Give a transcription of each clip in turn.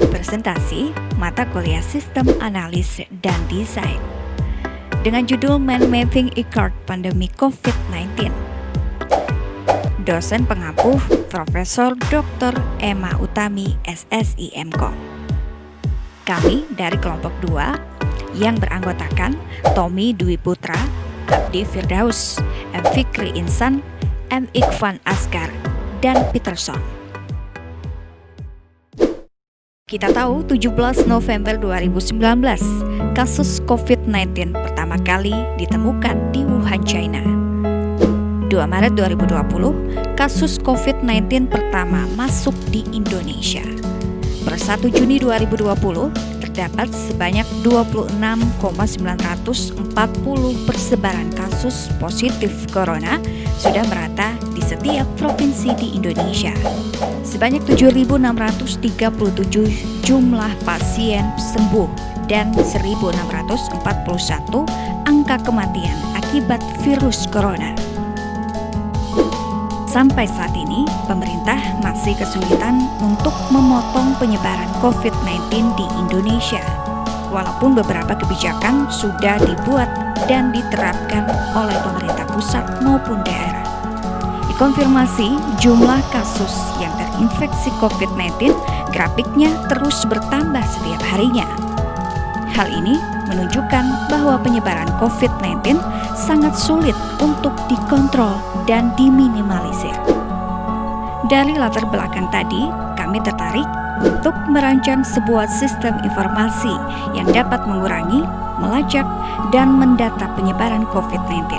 presentasi mata kuliah Sistem Analis dan Desain dengan judul Mind Mapping ICART Pandemi COVID-19. Dosen pengampu Profesor Dr. Emma Utami, SSI MKOM. Kami dari kelompok 2 yang beranggotakan Tommy Dwi Putra, Abdi Firdaus, M. Fikri Insan, M. Ikhvan Asgar, dan Peterson. Kita tahu 17 November 2019, kasus COVID-19 pertama kali ditemukan di Wuhan, China. 2 Maret 2020, kasus COVID-19 pertama masuk di Indonesia. Per 1 Juni 2020, terdapat sebanyak 26,940 persebaran kasus positif corona sudah merata di setiap provinsi di Indonesia. Sebanyak 7.637 jumlah pasien sembuh dan 1.641 angka kematian akibat virus corona. Sampai saat ini, pemerintah masih kesulitan untuk memotong penyebaran COVID-19 di Indonesia. Walaupun beberapa kebijakan sudah dibuat dan diterapkan oleh pemerintah pusat maupun daerah. Dikonfirmasi jumlah kasus yang terinfeksi COVID-19, grafiknya terus bertambah setiap harinya. Hal ini menunjukkan bahwa penyebaran COVID-19 sangat sulit untuk dikontrol dan diminimalisir. Dari latar belakang tadi, kami tertarik untuk merancang sebuah sistem informasi yang dapat mengurangi, melacak, dan mendata penyebaran COVID-19.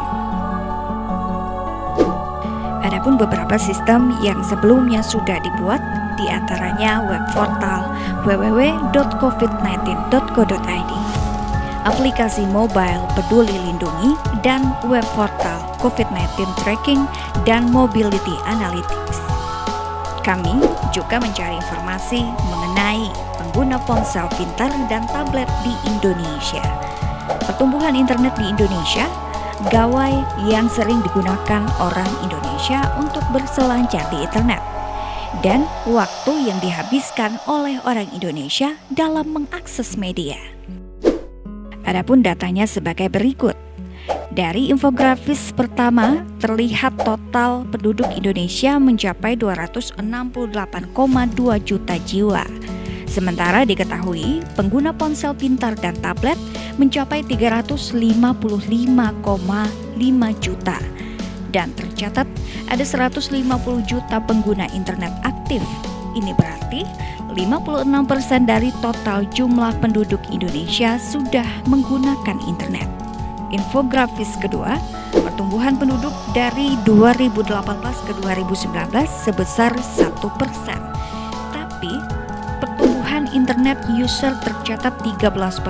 Adapun beberapa sistem yang sebelumnya sudah dibuat, di antaranya web portal www.covid19.co.id, aplikasi mobile Peduli Lindungi, dan web portal COVID-19 Tracking dan Mobility Analytics. Kami juga mencari informasi mengenai pengguna ponsel pintar dan tablet di Indonesia, pertumbuhan internet di Indonesia, gawai yang sering digunakan orang Indonesia untuk berselancar di internet, dan waktu yang dihabiskan oleh orang Indonesia dalam mengakses media. Adapun datanya sebagai berikut. Dari infografis pertama, terlihat total penduduk Indonesia mencapai 268,2 juta jiwa. Sementara diketahui pengguna ponsel pintar dan tablet mencapai 355,5 juta. Dan tercatat ada 150 juta pengguna internet aktif. Ini berarti 56% dari total jumlah penduduk Indonesia sudah menggunakan internet. Infografis kedua, pertumbuhan penduduk dari 2018 ke 2019 sebesar 1%. Tapi pertumbuhan internet user tercatat 13%,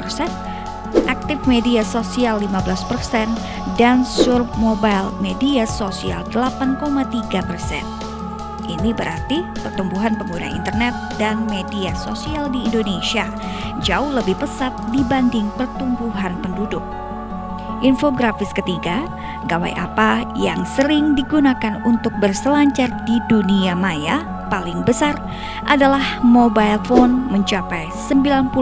aktif media sosial 15%, dan surf mobile media sosial 8,3%. Ini berarti pertumbuhan pengguna internet dan media sosial di Indonesia jauh lebih pesat dibanding pertumbuhan penduduk. Infografis ketiga, gawai apa yang sering digunakan untuk berselancar di dunia maya paling besar adalah mobile phone mencapai 91%.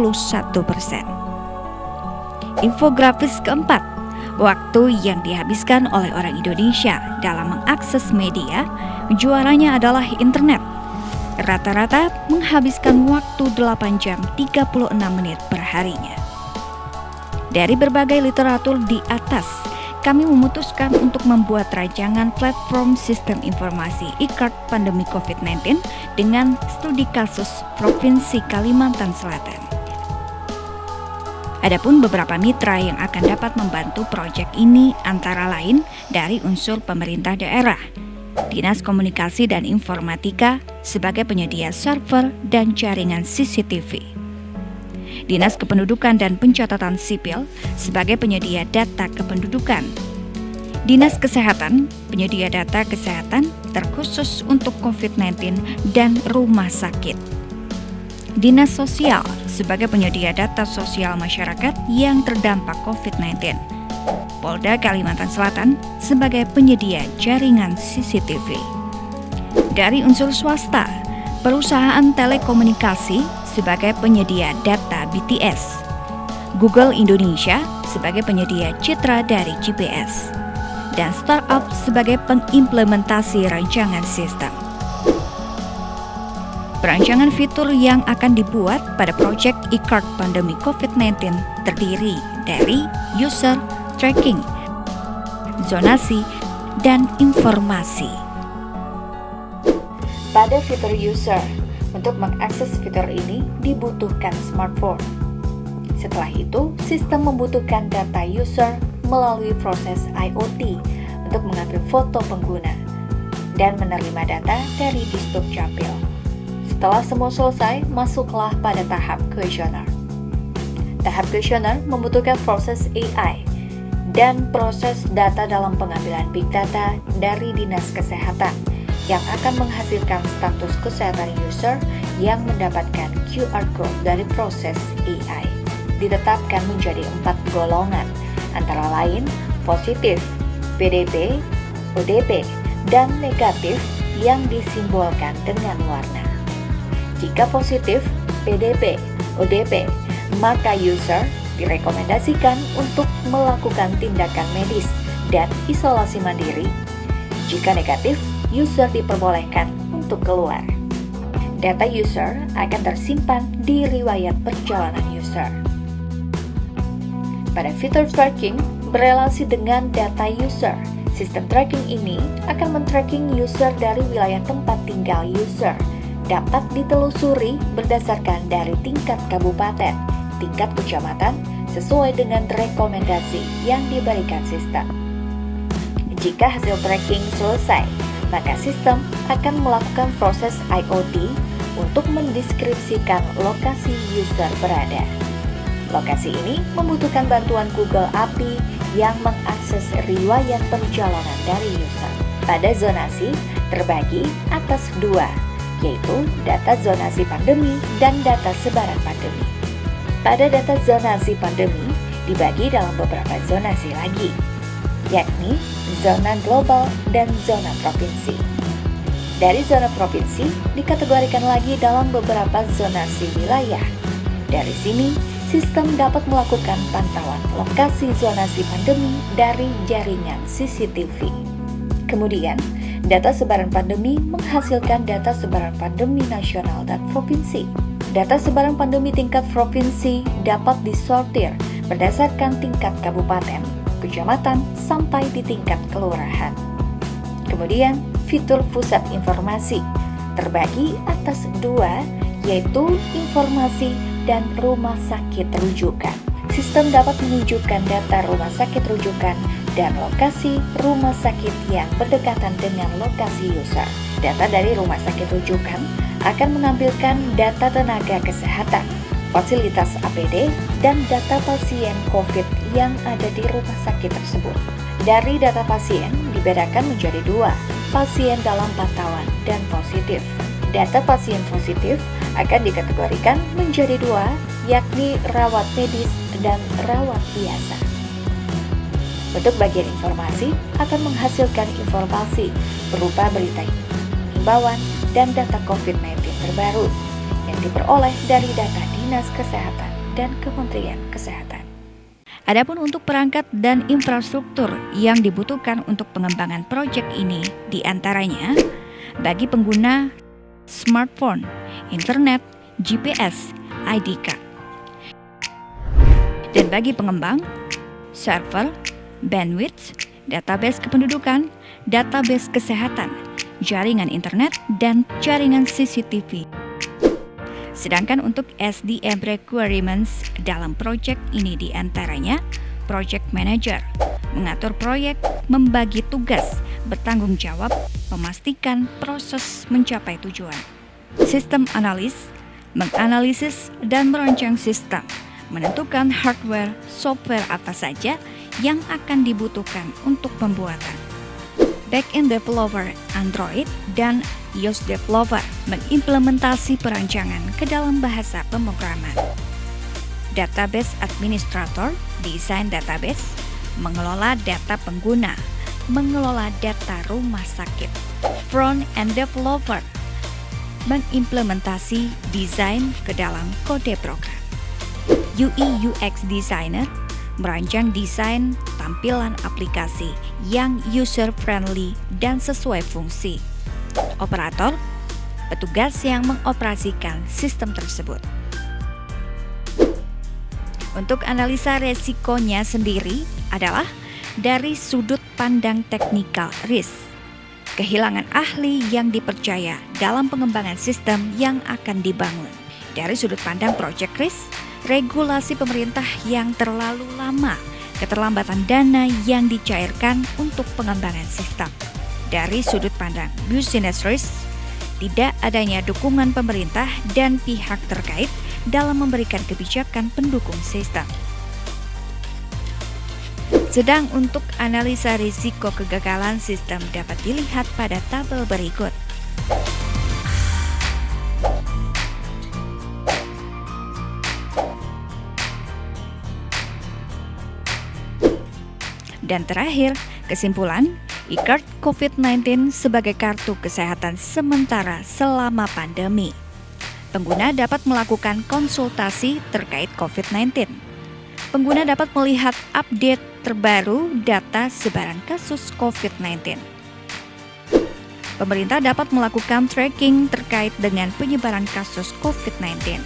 Infografis keempat, waktu yang dihabiskan oleh orang Indonesia dalam mengakses media, juaranya adalah internet. Rata-rata menghabiskan waktu 8 jam 36 menit per harinya. Dari berbagai literatur di atas, kami memutuskan untuk membuat rancangan platform sistem informasi ICART pandemi COVID-19 dengan studi kasus Provinsi Kalimantan Selatan. Adapun beberapa mitra yang akan dapat membantu proyek ini antara lain dari unsur pemerintah daerah, Dinas Komunikasi dan Informatika sebagai penyedia server dan jaringan CCTV, Dinas Kependudukan dan Pencatatan Sipil sebagai penyedia data kependudukan, Dinas Kesehatan penyedia data kesehatan terkhusus untuk COVID-19 dan rumah sakit, Dinas Sosial sebagai penyedia data sosial masyarakat yang terdampak COVID-19, Polda Kalimantan Selatan sebagai penyedia jaringan CCTV. Dari unsur swasta, perusahaan telekomunikasi sebagai penyedia data BTS, Google Indonesia sebagai penyedia citra dari GPS, dan startup sebagai pengimplementasi rancangan sistem. Perancangan fitur yang akan dibuat pada proyek e-card pandemi COVID-19 terdiri dari user tracking, zonasi, dan informasi. Pada fitur user, untuk mengakses fitur ini dibutuhkan smartphone. Setelah itu, sistem membutuhkan data user melalui proses IoT untuk mengambil foto pengguna dan menerima data dari Dukcapil. Setelah semua selesai, masuklah pada tahap kuesioner. Tahap kuesioner membutuhkan proses AI dan proses data dalam pengambilan big data dari Dinas Kesehatan yang akan menghasilkan status kesehatan user yang mendapatkan QR code dari proses AI. Ditetapkan menjadi 4 golongan, antara lain positif, PDP, ODP, dan negatif yang disimbolkan dengan warna. Jika positif, PDP, ODP, maka user direkomendasikan untuk melakukan tindakan medis dan isolasi mandiri. Jika negatif, user diperbolehkan untuk keluar. Data user akan tersimpan di riwayat perjalanan user. Pada fitur tracking berelasi dengan data user. Sistem tracking ini akan men-tracking user dari wilayah tempat tinggal user. Dapat ditelusuri berdasarkan dari tingkat kabupaten, tingkat kecamatan, sesuai dengan rekomendasi yang diberikan sistem. Jika hasil tracking selesai, maka sistem akan melakukan proses IoT untuk mendeskripsikan lokasi user berada. Lokasi ini membutuhkan bantuan Google API yang mengakses riwayat perjalanan dari user. Pada zonasi terbagi atas 2, yaitu data zonasi pandemi dan data sebaran pandemi. Pada data zonasi pandemi dibagi dalam beberapa zonasi lagi, yakni zona global dan zona provinsi. Dari zona provinsi dikategorikan lagi dalam beberapa zonasi wilayah. Dari sini, sistem dapat melakukan pantauan lokasi zonasi pandemi dari jaringan CCTV. Kemudian, data sebaran pandemi menghasilkan data sebaran pandemi nasional dan provinsi. Data sebaran pandemi tingkat provinsi dapat disortir berdasarkan tingkat kabupaten, kecamatan, sampai di tingkat kelurahan. Kemudian, fitur pusat informasi terbagi atas 2, yaitu informasi dan rumah sakit rujukan. Sistem dapat menunjukkan data rumah sakit rujukan dan lokasi rumah sakit yang berdekatan dengan lokasi user. Data dari rumah sakit rujukan akan mengambilkan data tenaga kesehatan, fasilitas APD, dan data pasien COVID yang ada di rumah sakit tersebut. Dari data pasien dibedakan menjadi 2, pasien dalam pantauan dan positif. Data pasien positif akan dikategorikan menjadi 2, yakni rawat medis dan rawat biasa. Bentuk bagian informasi akan menghasilkan informasi berupa berita himbauan dan data COVID-19 terbaru yang diperoleh dari data Dinas Kesehatan dan Kementerian Kesehatan. Adapun untuk perangkat dan infrastruktur yang dibutuhkan untuk pengembangan proyek ini diantaranya bagi pengguna smartphone, internet, GPS, ID card. Dan bagi pengembang, server, bandwidth, database kependudukan, database kesehatan, jaringan internet, dan jaringan CCTV. Sedangkan untuk SDM requirements dalam proyek ini diantaranya project manager, mengatur proyek, membagi tugas, bertanggung jawab, memastikan proses mencapai tujuan. Sistem analis, menganalisis dan merancang sistem, menentukan hardware, software apa saja yang akan dibutuhkan untuk pembuatan. Back-end developer Android dan iOS developer mengimplementasi perancangan ke dalam bahasa pemrograman. Database administrator, desain database, mengelola data pengguna, mengelola data rumah sakit. Front-end developer, mengimplementasi desain ke dalam kode program. UI/UX designer merancang desain tampilan aplikasi yang user-friendly dan sesuai fungsi. Operator, petugas yang mengoperasikan sistem tersebut. Untuk analisa resikonya sendiri adalah dari sudut pandang technical risk, kehilangan ahli yang dipercaya dalam pengembangan sistem yang akan dibangun. Dari sudut pandang project risk, regulasi pemerintah yang terlalu lama, keterlambatan dana yang dicairkan untuk pengembangan sistem. Dari sudut pandang business risk, tidak adanya dukungan pemerintah dan pihak terkait dalam memberikan kebijakan pendukung sistem. Sedang untuk analisa risiko kegagalan sistem dapat dilihat pada tabel berikut. Dan terakhir, kesimpulan, e-card COVID-19 sebagai kartu kesehatan sementara selama pandemi. Pengguna dapat melakukan konsultasi terkait COVID-19. Pengguna dapat melihat update terbaru data sebaran kasus COVID-19. Pemerintah dapat melakukan tracking terkait dengan penyebaran kasus COVID-19.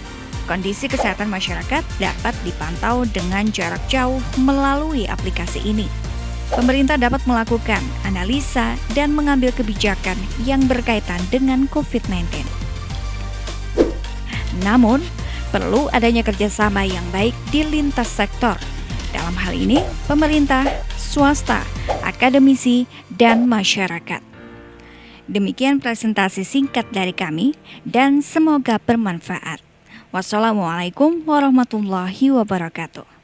Kondisi kesehatan masyarakat dapat dipantau dengan jarak jauh melalui aplikasi ini. Pemerintah dapat melakukan analisa dan mengambil kebijakan yang berkaitan dengan COVID-19. Namun, perlu adanya kerjasama yang baik di lintas sektor. Dalam hal ini, pemerintah, swasta, akademisi, dan masyarakat. Demikian presentasi singkat dari kami dan semoga bermanfaat. Wassalamualaikum warahmatullahi wabarakatuh.